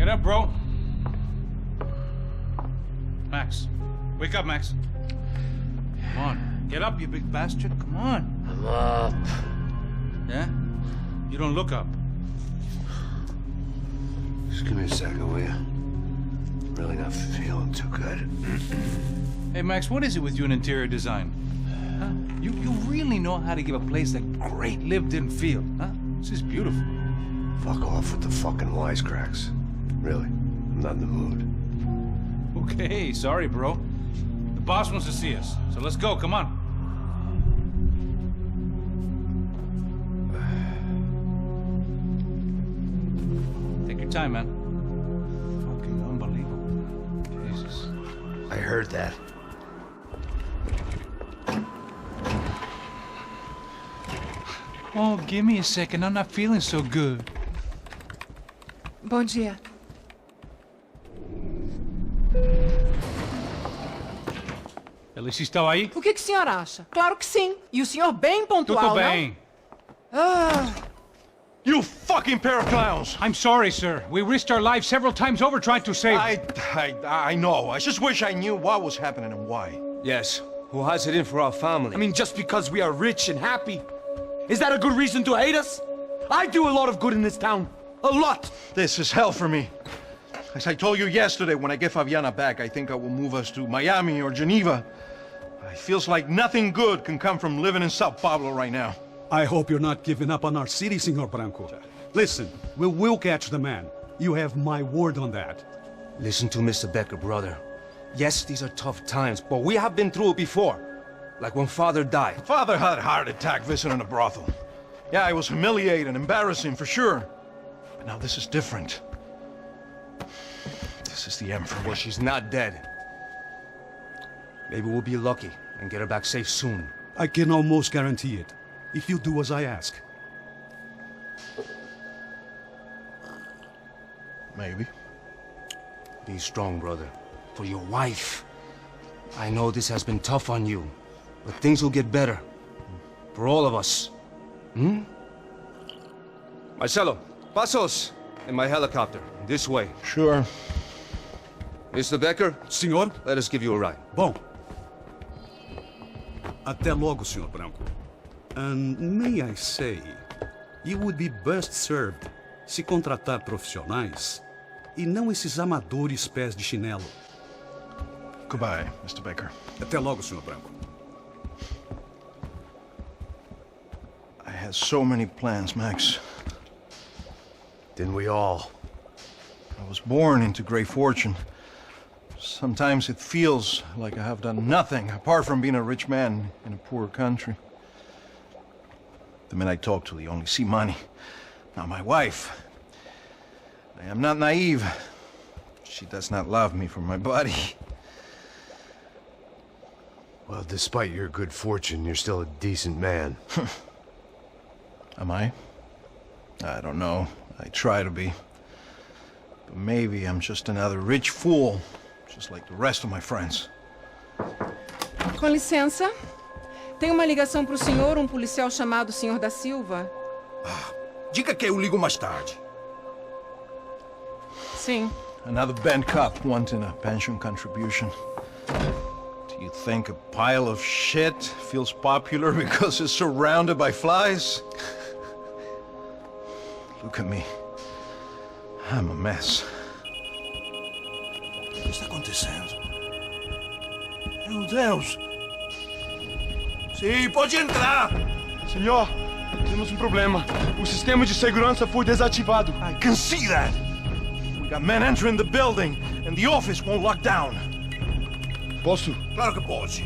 Get up, bro. Max. Wake up, Max. Come on. Get up, you big bastard. Come on. I'm up. Yeah? You don't look up. Just give me a second, will you? Really not feeling too good. Hey, Max, what is it with you in interior design? Huh? You really know how to give a place a great lived-in feel, huh? This is beautiful. Fuck off with the fucking wisecracks. Really, I'm not in the mood. Okay, sorry, bro. The boss wants to see us, so let's go, come on. Take your time, man. Fucking unbelievable. Jesus. I heard that. Oh, give me a second. I'm not feeling so good. Bom dia. Alice estava aí? O que o senhor acha? Claro que sim. E o senhor bem pontual, Tudo bem. não? Ah, You fucking pair of clowns! I'm sorry, sir. We risked our lives several times over trying to save... I know. I just wish I knew what was happening and why. Yes. Who has it in for our family? I mean, just because we are rich and happy. Is that a good reason to hate us? I do a lot of good in this town. A lot! This is hell for me. As I told you yesterday, when I get Fabiana back, I think I will move us to Miami or Geneva. It feels like nothing good can come from living in Sao Paulo right now. I hope you're not giving up on our city, Senor Branco. Listen, we will catch the man. You have my word on that. Listen to Mr. Becker, brother. Yes, these are tough times, but we have been through it before. Like when Father died. Father had a heart attack visiting a brothel. Yeah, it was humiliating, embarrassing, for sure. But now this is different. This is the end for me. Well, she's not dead. Maybe we'll be lucky and get her back safe soon. I can almost guarantee it, if you do as I ask. Maybe. Be strong, brother. For your wife. I know this has been tough on you, but things will get better. For all of us. Hmm? Marcelo, pasos in my helicopter. This way. Sure. Mr. Becker, Senhor? let us give you a ride. Bom. Até logo, Senhor Branco. And may I say, you would be best served se contratar profissionais e não esses amadores pés de chinelo. Goodbye, Mr. Baker. Até logo, Senhor Branco. I had so many plans, Max. Didn't we all? I was born into great fortune. Sometimes it feels like I have done nothing apart from being a rich man in a poor country. The men I talk to, they only see money. Now my wife, I am not naive. She does not love me for my body. Well, despite your good fortune, you're still a decent man. Am I? I don't know. I try to be. But maybe I'm just another rich fool, just like the rest of my friends. com licença. Tem uma ligação para o senhor, um policial chamado Senhor da Silva. Diga que eu ligo mais tarde. Sim. Another band cop wanting a pension contribution. Do you think a pile of shit feels popular because it's surrounded by flies? Look at me. I'm a mess. O que está acontecendo? Meu Deus! Sim, pode entrar! Senhor, temos um problema. O sistema de segurança foi desativado. I can see that! We got men entering the building, and the office won't lock down. Posso? Claro que pode.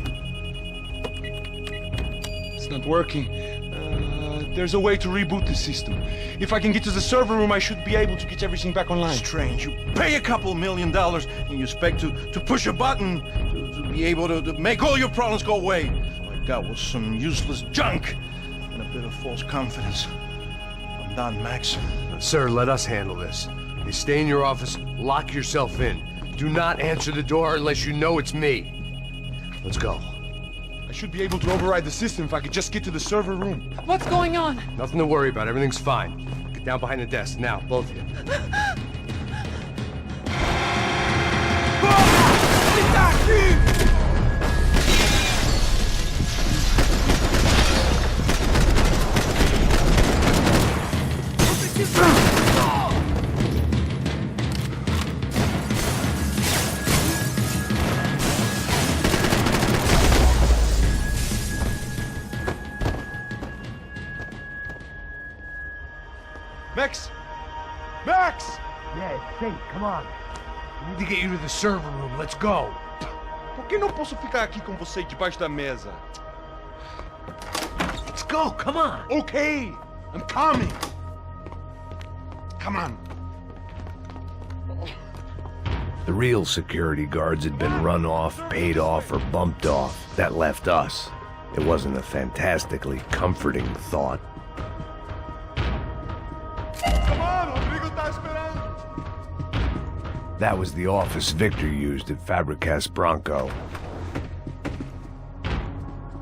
It's not working. There's a way to reboot the system. If I can get to the server room, I should be able to get everything back online. Strange. You pay a couple $1 million and you expect to push a button to be able to make all your problems go away. All I got was some useless junk and a bit of false confidence. I'm done, Max. Sir, let us handle this. You stay in your office, lock yourself in. Do not answer the door unless you know it's me. Let's go. I should be able to override the system if I could just get to the server room. What's going on? Nothing to worry about. Everything's fine. Get down behind the desk. Now, both of you. Max! Max! Yeah, it's safe. Come on. We need to get you to the server room. Let's go. Por que não posso ficar aqui com você debaixo da mesa? Let's go. Come on. Okay, I'm coming. Come on. The real security guards had been run off, paid off, or bumped off. That left us. It wasn't a fantastically comforting thought. Come on, Rodrigo tá esperando. That was the office Victor used at Fabricas Bronco.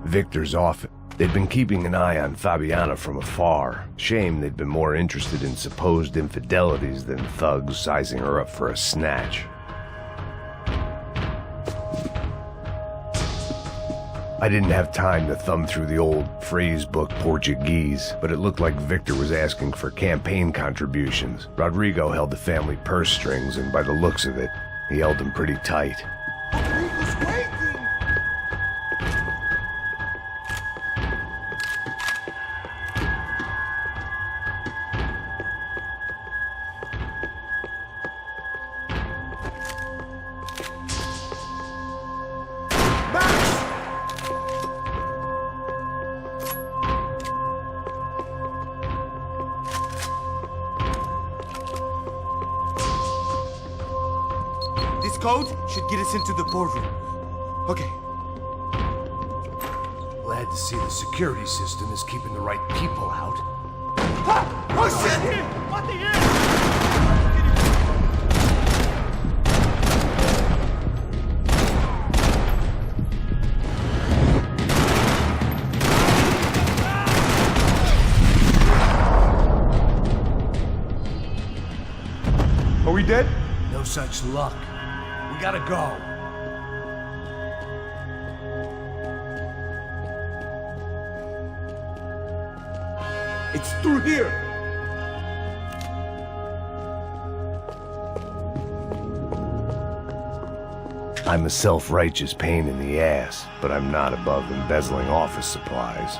Victor's office. They'd been keeping an eye on Fabiana from afar. Shame they'd been more interested in supposed infidelities than thugs sizing her up for a snatch. I didn't have time to thumb through the old phrase book Portuguese, but it looked like Victor was asking for campaign contributions. Rodrigo held the family purse strings, and by the looks of it, he held them pretty tight. Rodrigo's waiting. This code should get us into the boardroom. Okay. Glad to see the security system is keeping the right people out. Oh shit! What the hell? Are we dead? No such luck. We gotta go. It's through here. I'm a self-righteous pain in the ass, but I'm not above embezzling office supplies.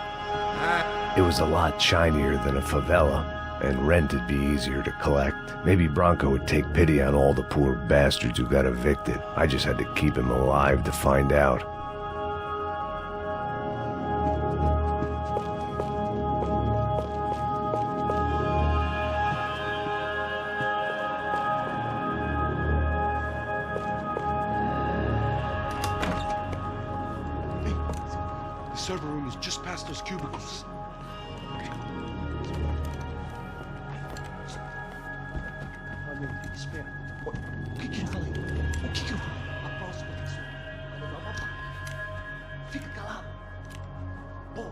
It was a lot shinier than a favela, and rent'd be easier to collect. Maybe Bronco would take pity on all the poor bastards who got evicted. I just had to keep him alive to find out. The server room is just past those cubicles. Espera. O que eu falei? O que eu falei? A próxima pessoa vai levar uma faca. Fica calado. Porra.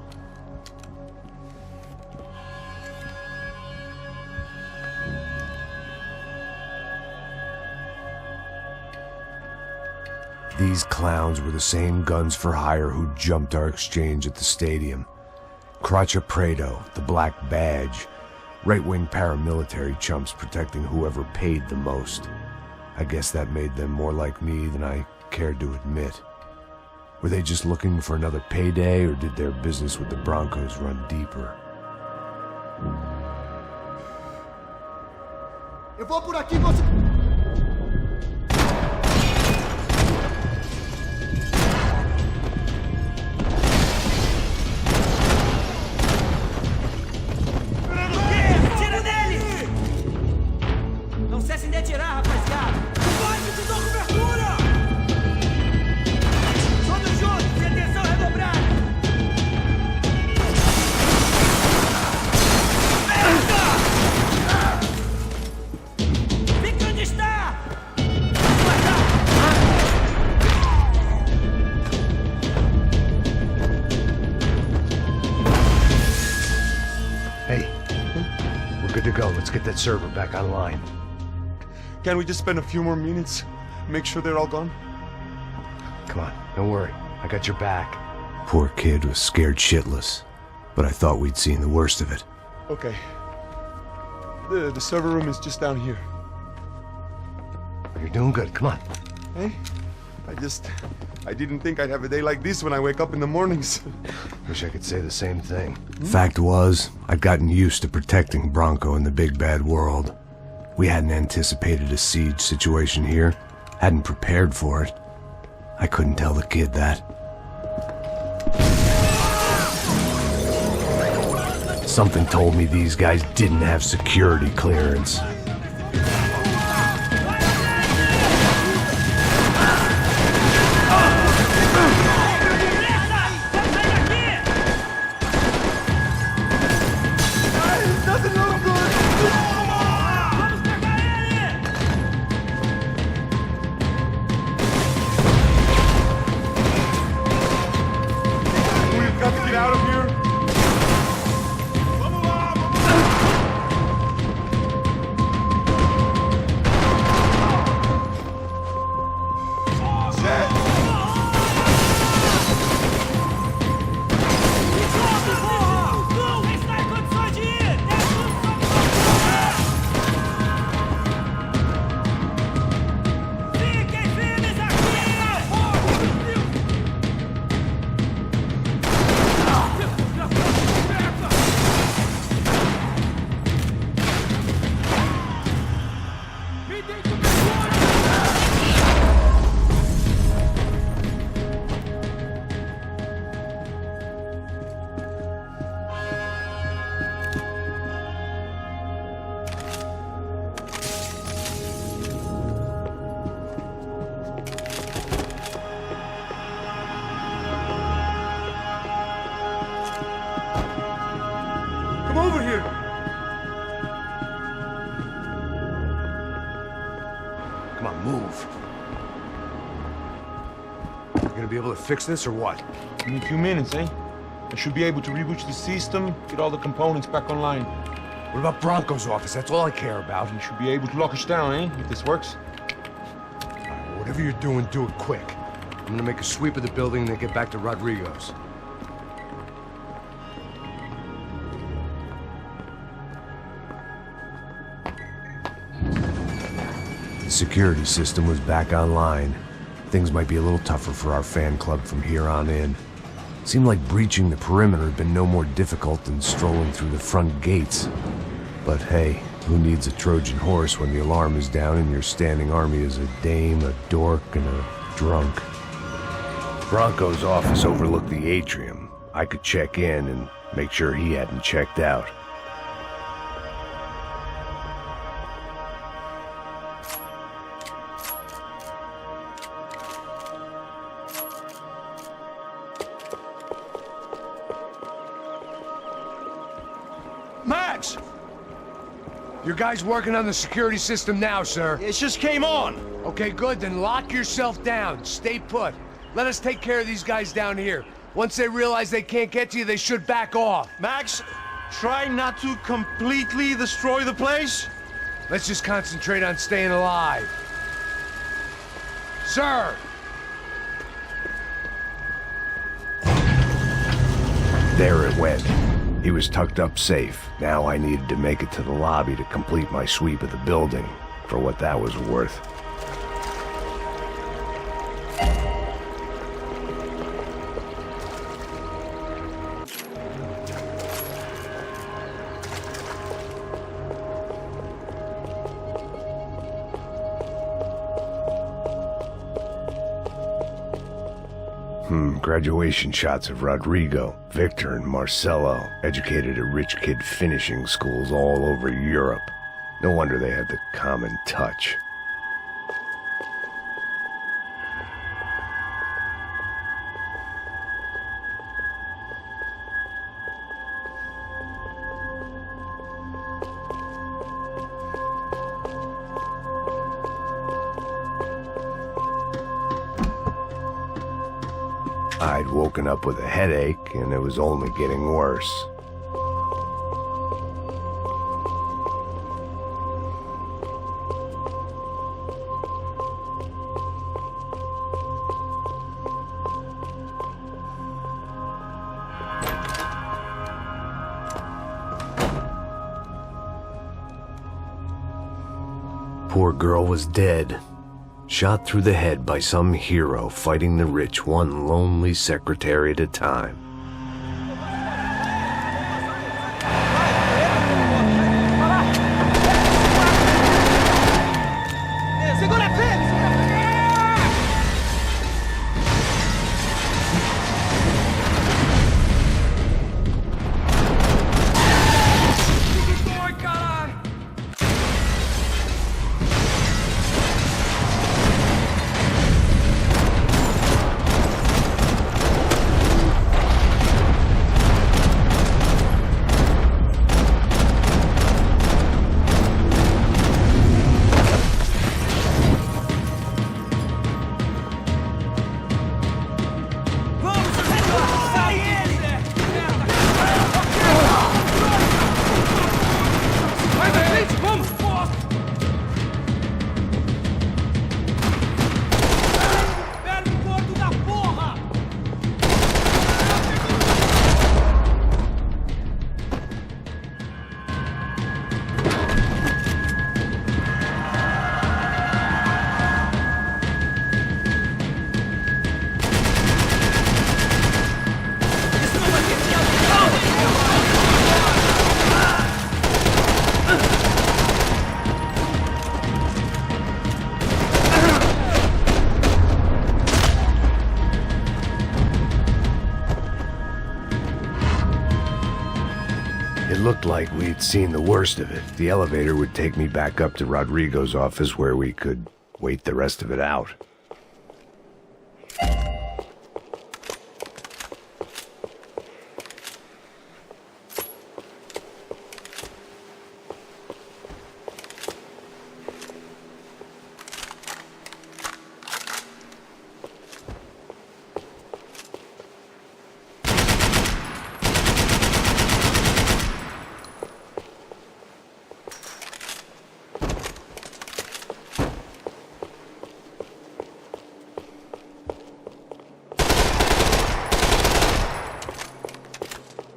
These clowns were the same guns for hire who jumped our exchange at the stadium. Cracha Prado, the Black Badge, right-wing paramilitary chumps protecting whoever paid the most. I guess that made them more like me than I cared to admit. Were they just looking for another payday, or did their business with the Broncos run deeper? Eu vou por aqui, você... Hey, we're good to go. Let's get that server back online. Can we just spend a few more minutes? Make sure they're all gone? Come on, don't worry. I got your back. Poor kid was scared shitless, but I thought we'd seen the worst of it. Okay. The server room is just down here. You're doing good. Come on. Hey, I didn't think I'd have a day like this when I wake up in the mornings. Wish I could say the same thing. Fact was, I'd gotten used to protecting Bronco in the big bad world. We hadn't anticipated a siege situation here, hadn't prepared for it. I couldn't tell the kid that. Something told me these guys didn't have security clearance. Come over here. Come on, move. You gonna be able to fix this or what? In a few minutes, eh? I should be able to reboot the system, get all the components back online. What about Bronco's office? That's all I care about. You should be able to lock us down, eh? If this works. Whatever you're doing, do it quick. I'm gonna make a sweep of the building and then get back to Rodrigo's. The security system was back online. Things might be a little tougher for our fan club from here on in. Seemed like breaching the perimeter had been no more difficult than strolling through the front gates. But hey, who needs a Trojan horse when the alarm is down and your standing army is a dame, a dork, and a drunk? Bronco's office overlooked the atrium. I could check in and make sure he hadn't checked out. Max! Your guys working on the security system now, sir. It just came on! Okay, good, then lock yourself down. Stay put. Let us take care of these guys down here. Once they realize they can't get to you, they should back off. Max, try not to completely destroy the place. Let's just concentrate on staying alive. Sir! There it went. He was tucked up safe. Now I needed to make it to the lobby to complete my sweep of the building, for what that was worth. Graduation shots of Rodrigo, Victor, and Marcelo, educated at rich kid finishing schools all over Europe. No wonder they had the common touch. I'd woken up with a headache, and it was only getting worse. Poor girl was dead. Shot through the head by some hero fighting the rich one lonely secretary at a time. It looked like we'd seen the worst of it. The elevator would take me back up to Rodrigo's office where we could wait the rest of it out.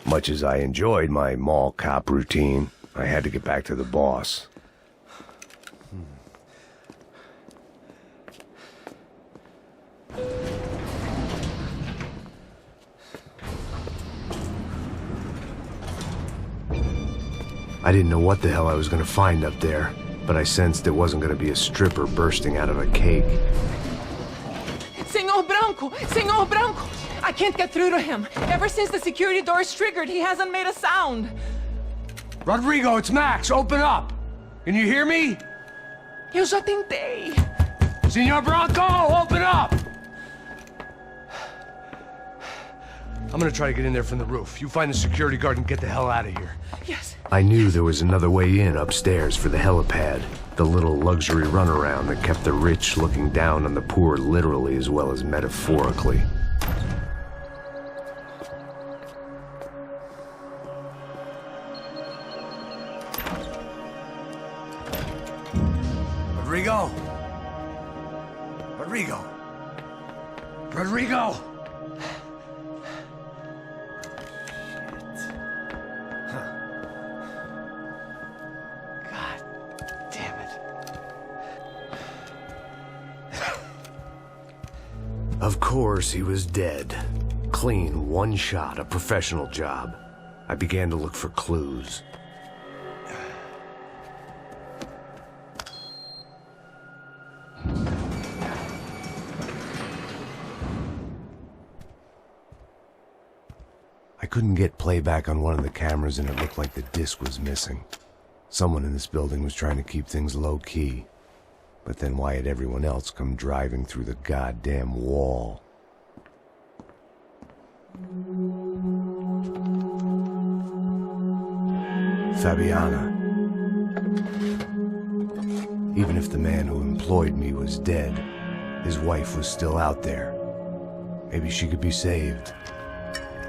Much as I enjoyed my mall cop routine, I had to get back to the boss. I didn't know what the hell I was going to find up there, but I sensed it wasn't going to be a stripper bursting out of a cake. Senor Branco! Senor Branco! I can't get through to him. Ever since the security door is triggered, he hasn't made a sound. Rodrigo, it's Max. Open up. Can you hear me? Eu já tentei. Senor Branco, open up! I'm gonna try to get in there from the roof. You find the security guard and get the hell out of here. Yes. I knew there was another way in upstairs for the helipad. The little luxury runaround that kept the rich looking down on the poor literally as well as metaphorically. Rodrigo! Rodrigo! Rodrigo! God damn it. Of course, he was dead. Clean, one shot, a professional job. I began to look for clues. I couldn't get playback on one of the cameras and it looked like the disc was missing. Someone in this building was trying to keep things low-key. But then why had everyone else come driving through the goddamn wall? Fabiana. Even if the man who employed me was dead, his wife was still out there. Maybe she could be saved.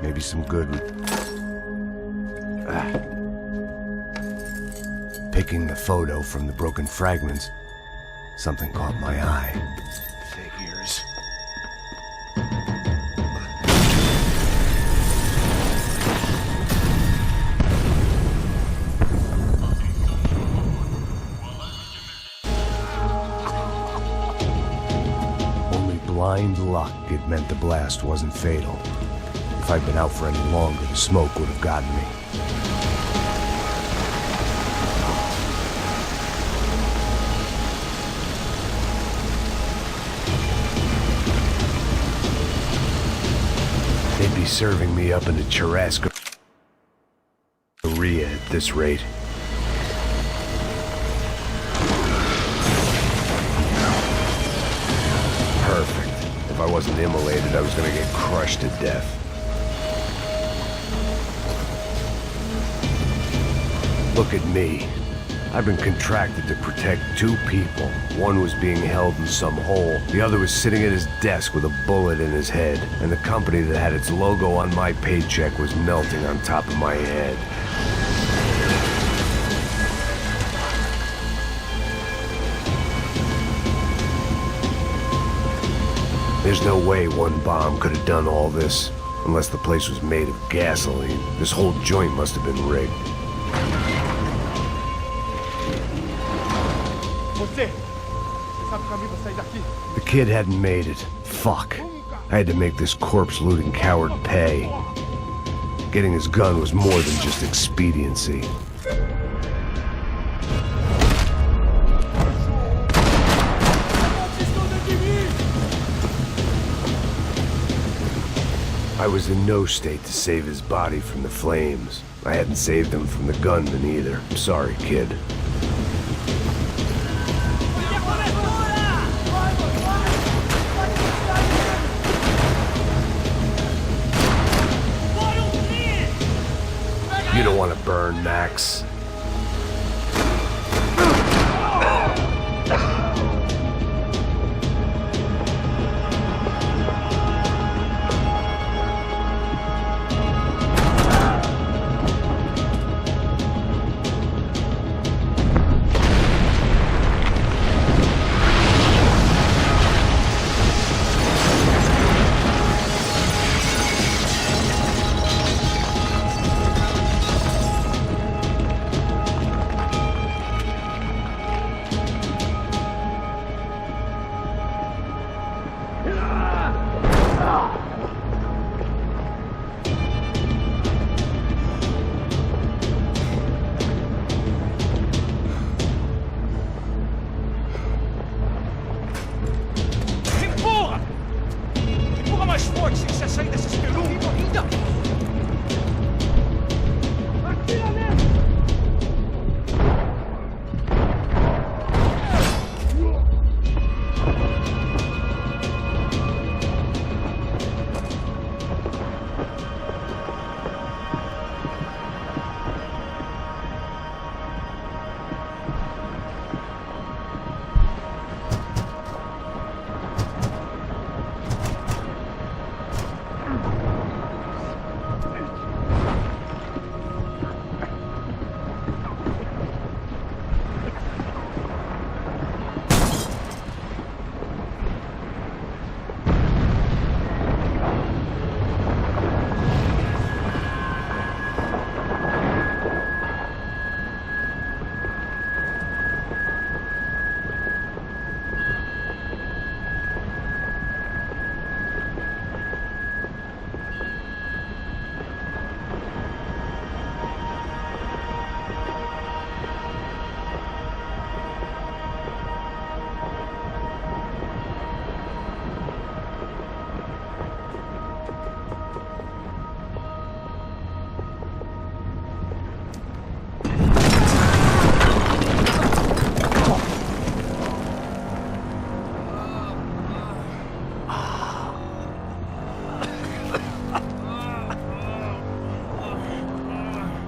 Maybe some good would... Picking the photo from the broken fragments, something caught my eye. Figures. blind luck, it meant the blast wasn't fatal. If I'd been out for any longer, the smoke would have gotten me. They'd be serving me up in a churrasco at this rate. Perfect. If I wasn't immolated, I was gonna get crushed to death. Look at me. I've been contracted to protect two people. One was being held in some hole. The other was sitting at his desk with a bullet in his head. And the company that had its logo on my paycheck was melting on top of my head. There's no way one bomb could have done all this. Unless the place was made of gasoline. This whole joint must have been rigged. The kid hadn't made it. Fuck. I had to make this corpse-looting coward pay. Getting his gun was more than just expediency. I was in no state to save his body from the flames. I hadn't saved him from the gunman either. I'm sorry, kid. You don't want to burn, Max.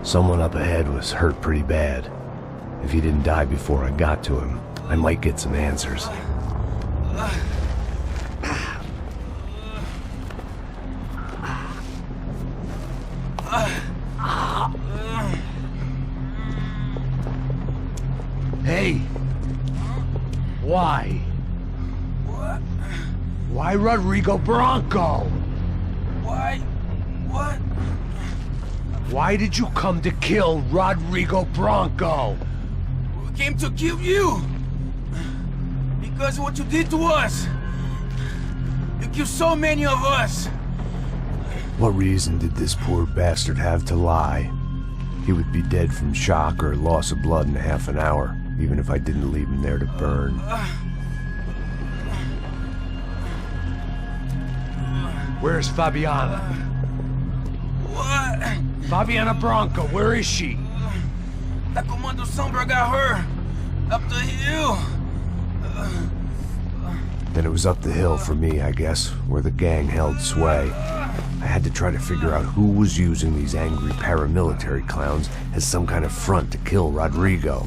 Someone up ahead was hurt pretty bad. If he didn't die before I got to him, I might get some answers. Hey! Why? What? Why Rodrigo Bronco? Why? What? Why did you come to kill Rodrigo Bronco? We came to kill you! Because of what you did to us! killed so many of us. What reason did this poor bastard have to lie? He would be dead from shock or loss of blood in half an hour, even if I didn't leave him there to burn. Where's Fabiana? What? Fabiana Branco, where is she? That Comando Sombra got her. Up the hill. Then it was up the hill for me, I guess, where the gang held sway. I had to try to figure out who was using these angry paramilitary clowns as some kind of front to kill Rodrigo.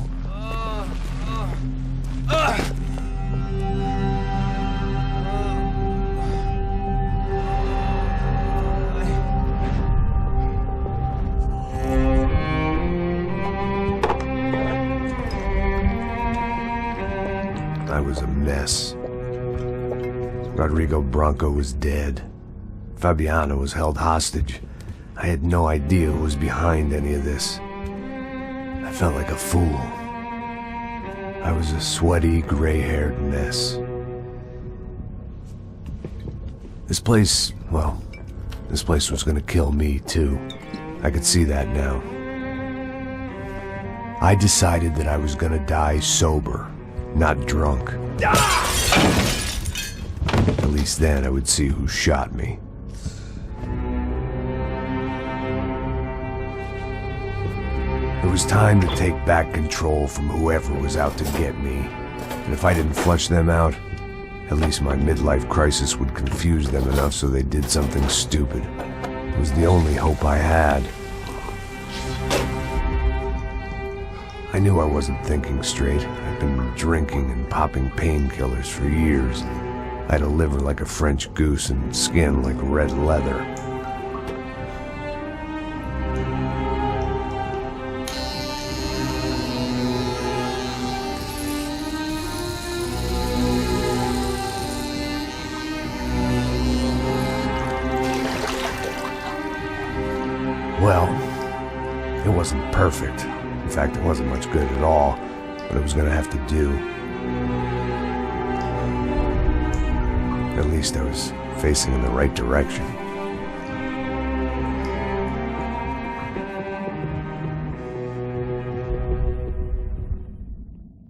I was a mess. Rodrigo Branco was dead. Fabiana was held hostage. I had no idea who was behind any of this. I felt like a fool. I was a sweaty, gray-haired mess. This place, well, this place was gonna kill me too. I could see that now. I decided that I was gonna die sober, not drunk. At least then I would see who shot me. It was time to take back control from whoever was out to get me. And if I didn't flush them out, at least my midlife crisis would confuse them enough so they did something stupid. It was the only hope I had. I knew I wasn't thinking straight. I'd been drinking and popping painkillers for years. I had a liver like a French goose and skin like red leather. Well, it wasn't perfect. In fact, it wasn't much good at all, but it was gonna have to do. At least I was facing in the right direction.